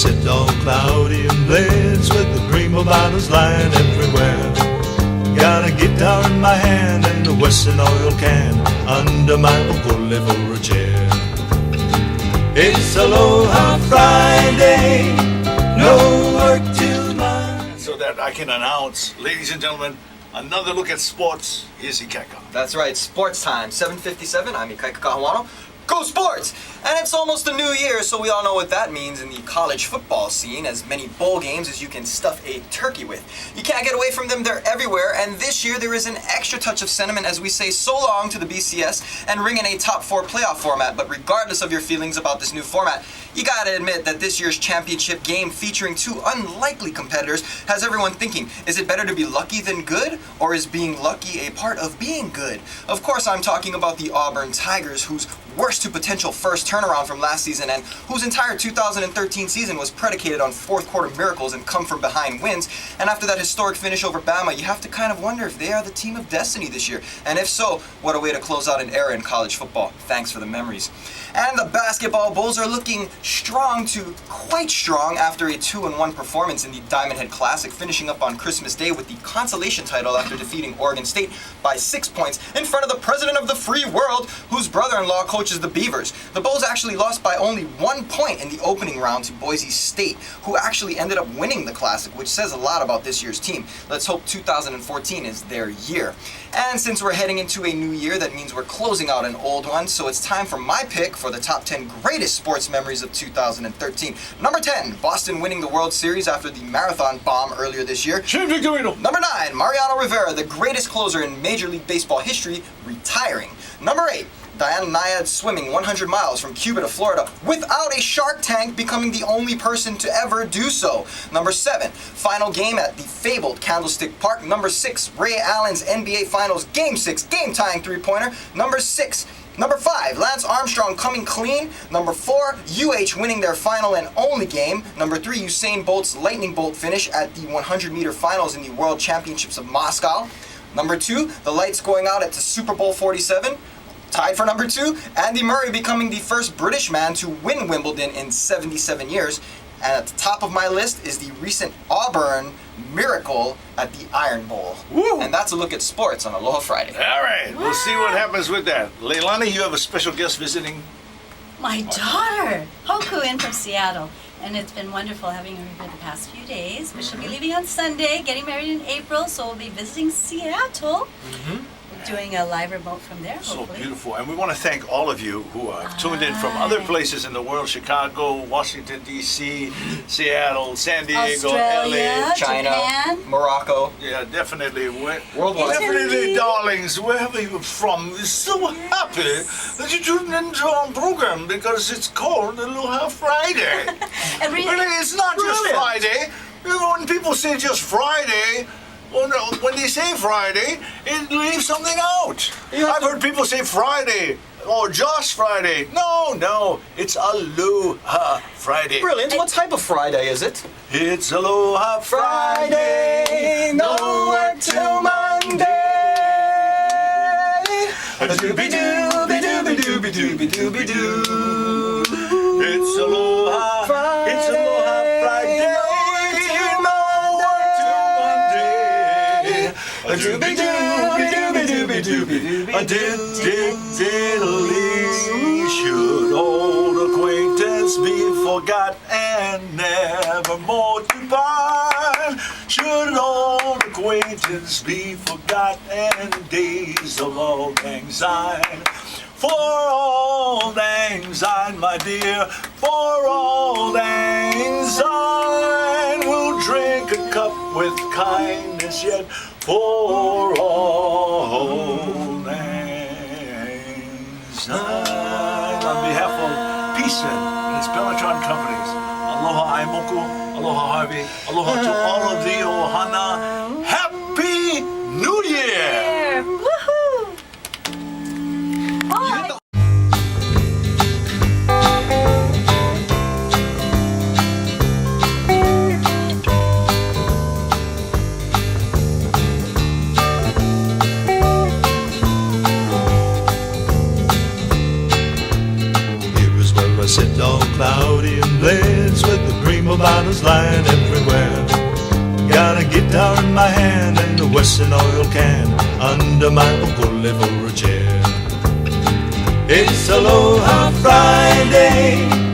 sit all cloudy and blends with the dream of bottles lying everywhere. Got a guitar in my hand and a Western oil can under my pulley for a chair. It's Aloha Friday, no work till Monday. So that I can announce, ladies and gentlemen, another look at sports is Ikaika. That's right, sports time, 7:57. I'm Ikaika Kahuano. Go Sports! And it's almost the new year, so we all know what that means in the college football scene, as many bowl games as you can stuff a turkey with. You can't get away from them, they're everywhere, and this year there is an extra touch of sentiment as we say so long to the BCS and ring in a top 4 playoff format. But regardless of your feelings about this new format, you gotta admit that this year's championship game featuring two unlikely competitors has everyone thinking, is it better to be lucky than good, or is being lucky a part of being good? Of course I'm talking about the Auburn Tigers, whose worst to potential first turnaround from last season and whose entire 2013 season was predicated on fourth quarter miracles and come from behind wins. And after that historic finish over Bama, you have to kind of wonder if they are the team of destiny this year. And if so, what a way to close out an era in college football. Thanks for the memories. And the basketball Bulls are looking strong to quite strong after a 2-1 performance in the Diamond Head Classic, finishing up on Christmas Day with the consolation title after defeating Oregon State by 6 points in front of the president of the free world, whose brother-in-law coaches the Beavers. The Bulls actually lost by only 1 point in the opening round to Boise State, who actually ended up winning the Classic, which says a lot about this year's team. Let's hope 2014 is their year. And since we're heading into a new year, that means we're closing out an old one, so it's time for my pick for the top 10 greatest sports memories of 2013. Number 10, Boston winning the World Series after the marathon bomb earlier this year. Number 9, Mariano Rivera, the greatest closer in Major League Baseball history, retiring. Number 8, Diana Nyad swimming 100 miles from Cuba to Florida without a shark tank, becoming the only person to ever do so. Number 7, final game at the fabled Candlestick Park. Number 6, Ray Allen's NBA Finals Game 6 game-tying three-pointer. Number 5, Lance Armstrong coming clean. Number 4, UH winning their final and only game. Number 3, Usain Bolt's lightning bolt finish at the 100-meter finals in the World Championships of Moscow. Number 2, the lights going out at the Super Bowl 47. Tied for number 2, Andy Murray becoming the first British man to win Wimbledon in 77 years. And at the top of my list is the recent Auburn miracle at the Iron Bowl. Woo. And that's a look at sports on Aloha Friday. All right, we'll see what happens with that. Leilani, you have a special guest visiting. My daughter, Hoku, in from Seattle. And it's been wonderful having her here the past few days. But she'll be leaving on Sunday, getting married in April, so we'll be visiting Seattle. Doing a live remote from there, So hopefully. beautiful. And we want to thank all of you who have tuned in from other places in the world: Chicago, Washington, D.C., Seattle, San Diego, Australia, LA. China, Japan. Morocco, Yeah, definitely. worldwide. Definitely, darlings, wherever you're from, we're so happy that you tuned into our program because it's called Aloha Friday. And Really, it's not just Friday. You know, when people say just Friday, well, no, when they say Friday, it leaves something out. I've heard people say Friday or just Friday. No, it's Aloha Friday. Brilliant. What type of Friday is it? It's Aloha Friday, no work till Monday. Doobie-dooby-dooby-dooby-dooby-dooby-doo. It's Aloha Friday. It's Aloha Friday. No work till Monday. A doobie-dooby-dooby-dooby-dooby. A diddly. Should old acquaintance be forgot and never more to part? Should old acquaintance be forgot and days of old lang syne? For old lang syne, my dear, for old lang syne, we'll drink a cup with kindness yet. For old lang syne. On behalf of Peace and its Bellatron companies, Aloha Aimoku, Aloha Harvey, aloha to all of the Ohana. Happy New Year! Woohoo! All right. Sit all cloudy and blends with the dream prima donnas lying everywhere. Got a guitar in my hand and a Western oil can under my ukulele for a chair. It's Aloha Friday.